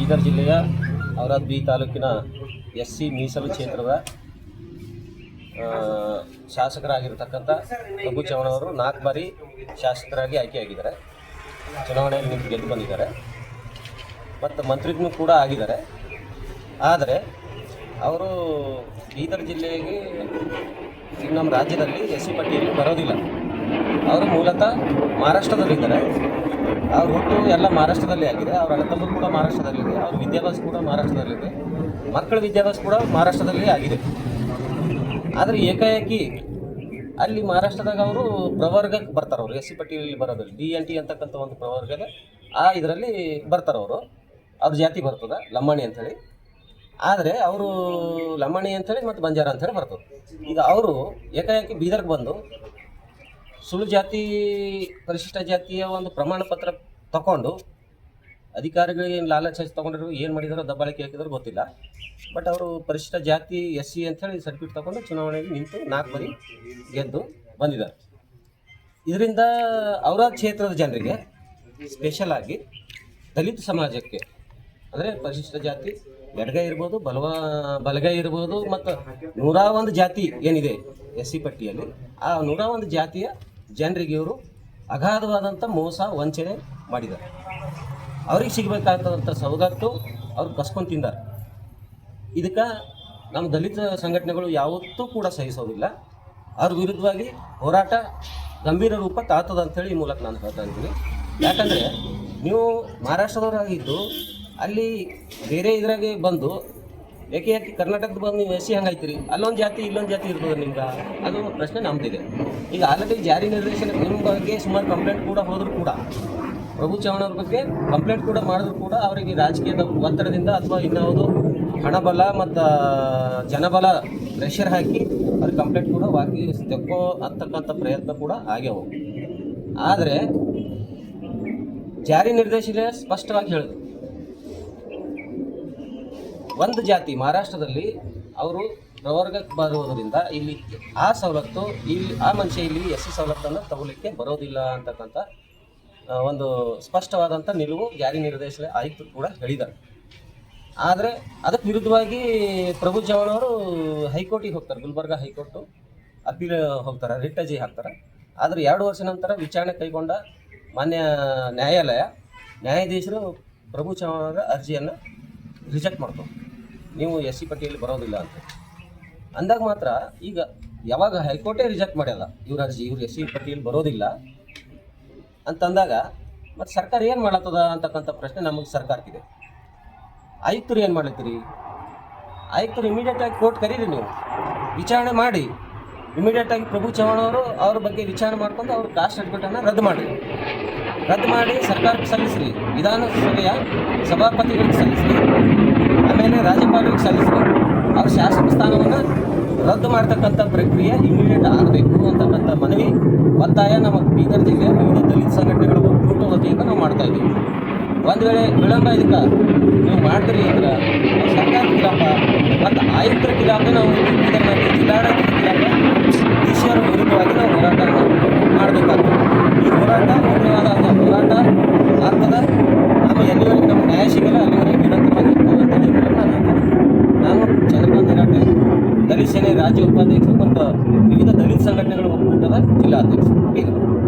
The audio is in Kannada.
ಬೀದರ್ ಜಿಲ್ಲೆಯ ಔರಾದ್ ಬಿ ತಾಲೂಕಿನ SC ಮೀಸಲು ಕ್ಷೇತ್ರದ ಶಾಸಕರಾಗಿರ್ತಕ್ಕಂಥ ಪ್ರಭು ಚವ್ಹಾಣ್ ಅವರು 4 ಬಾರಿ ಶಾಸಕರಾಗಿ ಆಯ್ಕೆಯಾಗಿದ್ದಾರೆ. ಚುನಾವಣೆಯಲ್ಲಿ ನಿಂತು ಗೆದ್ದು ಬಂದಿದ್ದಾರೆ ಮತ್ತು ಮಂತ್ರಿಗೂ ಕೂಡ ಆಗಿದ್ದಾರೆ. ಆದರೆ ಅವರು ಬೀದರ್ ಜಿಲ್ಲೆಗೆ ನಮ್ಮ ರಾಜ್ಯದಲ್ಲಿ SC ಪಟ್ಟಿಯಲ್ಲಿ ಬರೋದಿಲ್ಲ. ಅವರು ಮೂಲತಃ ಮಹಾರಾಷ್ಟ್ರದಲ್ಲಿದ್ದಾರೆ. ಅವ್ರ ಹುಟ್ಟು ಎಲ್ಲ ಮಹಾರಾಷ್ಟ್ರದಲ್ಲೇ ಆಗಿದೆ. ಅವ್ರ ಅಣ್ಣತಮ್ಮರು ಕೂಡ ಮಹಾರಾಷ್ಟ್ರದಲ್ಲಿದೆ. ಅವ್ರ ವಿದ್ಯಾಭ್ಯಾಸ ಕೂಡ ಮಹಾರಾಷ್ಟ್ರದಲ್ಲಿದೆ. ಮಕ್ಕಳ ವಿದ್ಯಾಭ್ಯಾಸ ಕೂಡ ಮಹಾರಾಷ್ಟ್ರದಲ್ಲೇ ಆಗಿದೆ. ಆದರೆ ಏಕಾಏಕಿ ಅಲ್ಲಿ ಮಹಾರಾಷ್ಟ್ರದಾಗ ಅವರು ಪ್ರವರ್ಗಕ್ಕೆ ಬರ್ತಾರೆ. ಅವರು SC ಪಟ್ಟಿಯಲ್ಲಿ ಬರೋದಿಲ್ಲ. DNT ಅಂತಕ್ಕಂಥ ಒಂದು ಪ್ರವರ್ಗದ ಇದರಲ್ಲಿ ಬರ್ತಾರೆ. ಅವ್ರ ಜಾತಿ ಬರ್ತದೆ ಲಂಬಾಣಿ ಅಂಥೇಳಿ. ಆದರೆ ಅವರು ಲಂಬಾಣಿ ಅಂಥೇಳಿ ಮತ್ತು ಬಂಜಾರ ಅಂಥೇಳಿ ಬರ್ತದೆ. ಈಗ ಅವರು ಏಕಾಏಕಿ ಬೀದರ್ಗೆ ಬಂದು ಸುಳ್ಳು ಜಾತಿ ಪರಿಶಿಷ್ಟ ಜಾತಿಯ ಒಂದು ಪ್ರಮಾಣ ಪತ್ರ ತಗೊಂಡು ಅಧಿಕಾರಿಗಳಿಗೆ ಲಾಲಚ್ ಹಚ್ಚಿ ತೊಗೊಂಡ್ರು ಏನು ಮಾಡಿದಾರೋ ದಬ್ಬಾಳಿಕೆ ಹಾಕಿದ್ರು ಗೊತ್ತಿಲ್ಲ. ಬಟ್ ಅವರು ಪರಿಶಿಷ್ಟ ಜಾತಿ SC ಅಂಥೇಳಿ ಸರ್ಟಿಫಿಕೇಟ್ ತೊಗೊಂಡು ಚುನಾವಣೆಯಲ್ಲಿ ನಿಂತು 4 ಬಾರಿ ಗೆದ್ದು ಬಂದಿದ್ದಾರೆ. ಇದರಿಂದ ಅವರ ಕ್ಷೇತ್ರದ ಜನರಿಗೆ ಸ್ಪೆಷಲ್ ಆಗಿ ದಲಿತ ಸಮಾಜಕ್ಕೆ ಅಂದರೆ ಪರಿಶಿಷ್ಟ ಜಾತಿ ಎಡಗೈ ಇರ್ಬೋದು ಬಲಗೈ ಇರ್ಬೋದು ಮತ್ತು 101 ಜಾತಿ ಏನಿದೆ SC ಪಟ್ಟಿಯಲ್ಲಿ ಆ 101 ಜಾತಿಯ ಜನರಿಗೆ ಇವರು ಅಗಾಧವಾದಂಥ ಮೋಸ ವಂಚನೆ ಮಾಡಿದ್ದಾರೆ. ಅವ್ರಿಗೆ ಸಿಗಬೇಕಾದಂಥ ಸವಲತ್ತು ಅವ್ರು ಕಸ್ಕೊಂಡು ತಿಂದಾರೆ. ಇದಕ್ಕೆ ನಮ್ಮ ದಲಿತ ಸಂಘಟನೆಗಳು ಯಾವತ್ತೂ ಕೂಡ ಸಹಿಸೋದಿಲ್ಲ. ಅವ್ರ ವಿರುದ್ಧವಾಗಿ ಹೋರಾಟ ಗಂಭೀರ ರೂಪ ತಾಳ್ತದೆ ಅಂಥೇಳಿ ಈ ಮೂಲಕ ನಾನು ಹೇಳ್ತಾ ಇದ್ದೀನಿ. ಯಾಕಂದರೆ ನೀವು ಮಹಾರಾಷ್ಟ್ರದವರಾಗಿದ್ದು ಅಲ್ಲಿ ಬೇರೆ ಇದ್ರಾಗೆ ಬಂದು ಯಾಕೆ ಕರ್ನಾಟಕದ ಬಂದು ನೀವು SC ಹಂಗಾಯ್ತೀರಿ? ಅಲ್ಲೊಂದು ಜಾತಿ ಇಲ್ಲೊಂದು ಜಾತಿ ಇರ್ತದೆ ನಿಮ್ಗೆ? ಅದು ಪ್ರಶ್ನೆ ನಮ್ಮದಿದೆ. ಈಗ ಆಲ್ರೆಡಿ ಜಾರಿ ನಿರ್ದೇಶನ ನಿಮ್ಮ ಬಗ್ಗೆ ಸುಮಾರು ಕಂಪ್ಲೇಂಟ್ ಕೂಡ ಹೋದರೂ ಕೂಡ ಪ್ರಭು ಚವ್ಹಾಣ್ ಅವ್ರ ಬಗ್ಗೆ ಕಂಪ್ಲೇಂಟ್ ಕೂಡ ಮಾಡಿದ್ರು ಕೂಡ ಅವರಿಗೆ ರಾಜಕೀಯದ ಒತ್ತಡದಿಂದ ಅಥವಾ ಇನ್ಯಾವುದು ಹಣಬಲ ಮತ್ತು ಜನಬಲ ಪ್ರೆಷರ್ ಹಾಕಿ ಅವ್ರಿಗೆ ಕಂಪ್ಲೇಂಟ್ ಕೂಡ ವಾಪಸ್ ತೆಕ್ಕೋ ಅಂತಕ್ಕಂಥ ಪ್ರಯತ್ನ ಕೂಡ ಆಗ್ಯಾವು. ಆದರೆ ಜಾರಿ ನಿರ್ದೇಶನ ಸ್ಪಷ್ಟವಾಗಿ ಹೇಳಿದ್ರು, ಒಂದು ಜಾತಿ ಮಹಾರಾಷ್ಟ್ರದಲ್ಲಿ ಅವರು ಪ್ರವರ್ಗಕ್ಕೆ ಬರುವುದರಿಂದ ಇಲ್ಲಿ ಆ ಸವಲತ್ತು ಇಲ್ಲಿ ಆ ಮನುಷ್ಯ ಇಲ್ಲಿ SC ಸವಲತ್ತನ್ನು ತಗೊಳ್ಳಿಕ್ಕೆ ಬರೋದಿಲ್ಲ ಅಂತಕ್ಕಂಥ ಒಂದು ಸ್ಪಷ್ಟವಾದಂಥ ನಿಲುವು ಜಾರಿ ನಿರ್ದೇಶನ ಆಯುಕ್ತರು ಕೂಡ ಹೇಳಿದ್ದಾರೆ. ಆದರೆ ಅದಕ್ಕೆ ವಿರುದ್ಧವಾಗಿ ಪ್ರಭು ಚವ್ಹಾಣ್ ಅವರು ಹೈಕೋರ್ಟಿಗೆ ಹೋಗ್ತಾರೆ. ಗುಲ್ಬರ್ಗ ಹೈಕೋರ್ಟು ಅಪೀಲ್ ಹೋಗ್ತಾರೆ, ರಿಟ್ ಅರ್ಜಿ ಹಾಕ್ತಾರೆ. ಆದರೆ 2 ವರ್ಷ ನಂತರ ವಿಚಾರಣೆ ಕೈಗೊಂಡ ಮಾನ್ಯ ನ್ಯಾಯಾಧೀಶರು ಪ್ರಭು ಚವ್ಹಾಣ್ ಅವರ ಅರ್ಜಿಯನ್ನು ರಿಜೆಕ್ಟ್ ಮಾಡ್ತಾರೆ. ನೀವು SC ಪಟ್ಟಿಯಲ್ಲಿ ಬರೋದಿಲ್ಲ ಅಂತ ಅಂದಾಗ ಮಾತ್ರ ಈಗ ಯಾವಾಗ ಹೈಕೋರ್ಟೇ ರಿಜೆಕ್ಟ್ ಮಾಡ್ಯಲ್ಲ ಇವ್ರ ಅರ್ಜಿ, ಇವ್ರು SC ಪಟ್ಟಿಯಲ್ಲಿ ಬರೋದಿಲ್ಲ ಅಂತಂದಾಗ ಮತ್ತು ಸರ್ಕಾರ ಏನು ಮಾಡತ್ತದ ಅಂತಕ್ಕಂಥ ಪ್ರಶ್ನೆ ನಮಗೆ ಸರ್ಕಾರಕ್ಕಿದೆ. ಆಯುಕ್ತರು ಏನು ಮಾಡ್ಲತ್ತೀರಿ? ಆಯುಕ್ತರು ಇಮಿಡಿಯೇಟಾಗಿ ಕೋರ್ಟ್ ಕರೀರಿ, ನೀವು ವಿಚಾರಣೆ ಮಾಡಿ ಇಮಿಡಿಯೇಟಾಗಿ ಪ್ರಭು ಚವ್ಹಾಣ್ ಅವರು ಅವ್ರ ಬಗ್ಗೆ ವಿಚಾರಣೆ ಮಾಡ್ಕೊಂಡು ಅವ್ರ ಕಾಸ್ಟ್ ಸರ್ಟಿಫಿಕೇಟನ್ನು ರದ್ದು ಮಾಡಿ ಸರ್ಕಾರಕ್ಕೆ ಸಲ್ಲಿಸ್ರಿ, ವಿಧಾನಸಭೆಯ ಸಭಾಪತಿಗಳಿಗೆ ಸಲ್ಲಿಸ್ರಿ, ಆಮೇಲೆ ರಾಜ್ಯಪಾಲರಿಗೆ ಸಲ್ಲಿಸ್ರಿ. ಅವ್ರ ಶಾಸಕ ಸ್ಥಾನವನ್ನು ರದ್ದು ಮಾಡ್ತಕ್ಕಂಥ ಪ್ರಕ್ರಿಯೆ ಇಮಿಡಿಯೇಟ್ ಆಗಬೇಕು ಅಂತಕ್ಕಂಥ ಮನವಿ ಒತ್ತಾಯ ನಮ್ಮ ಬೀದರ್ ಜಿಲ್ಲೆಯ ವಿವಿಧ ದಲಿತ ಸಂಘಟನೆಗಳ ಒಕ್ಕೂಟ ವತಿಯಿಂದ ನಾವು ಮಾಡ್ತಾ ಇದ್ದೀವಿ. ಒಂದು ವೇಳೆ ವಿಳಂಬ ಇದಕ್ಕೆ ನೀವು ಮಾಡಿದ್ರಿ ಅಂದ್ರೆ ಸರ್ಕಾರದ ಕಿಲಾಪ ಮತ್ತು ಆಯುಕ್ತರ ಕಿಲಾಪೆ ನಾವು ಬೀದರ್ನಲ್ಲಿ ಜಿಲ್ಲಾಡಳಿತ ಕಿಲಾಪ DC ಅವರ ವಿರುದ್ಧವಾಗಿ ನಾವು ಹೋರಾಟವನ್ನು ಮಾಡಬೇಕಾಗ್ತದೆ. ಈ ಹೋರಾಟ ಮುಖ್ಯವಾದ ಹೋರಾಟ ಆಗ್ತದೆ. ನಮ್ಮ ಎಲ್ಲಿವರೆಗೆ ನಮ್ಗೆ ನ್ಯಾಯ ಸಿಗಲ್ಲ ಅಲ್ಲಿವರೆಗೆ ನಿರಂತರವಾಗಿ ಇರ್ತದೆ ಅಂತ ನಾನು ಚಂದ್ರಕಾಂತ್ ನಿರಾಟೆ, ದಲಿತ ಸೇನೆ ರಾಜ್ಯ ಉಪಾಧ್ಯಕ್ಷರು ಮತ್ತು ವಿವಿಧ ದಲಿತ ಸಂಘಟನೆಗಳ ಒಕ್ಕೂಟದ ಜಿಲ್ಲಾಧ್ಯಕ್ಷರು.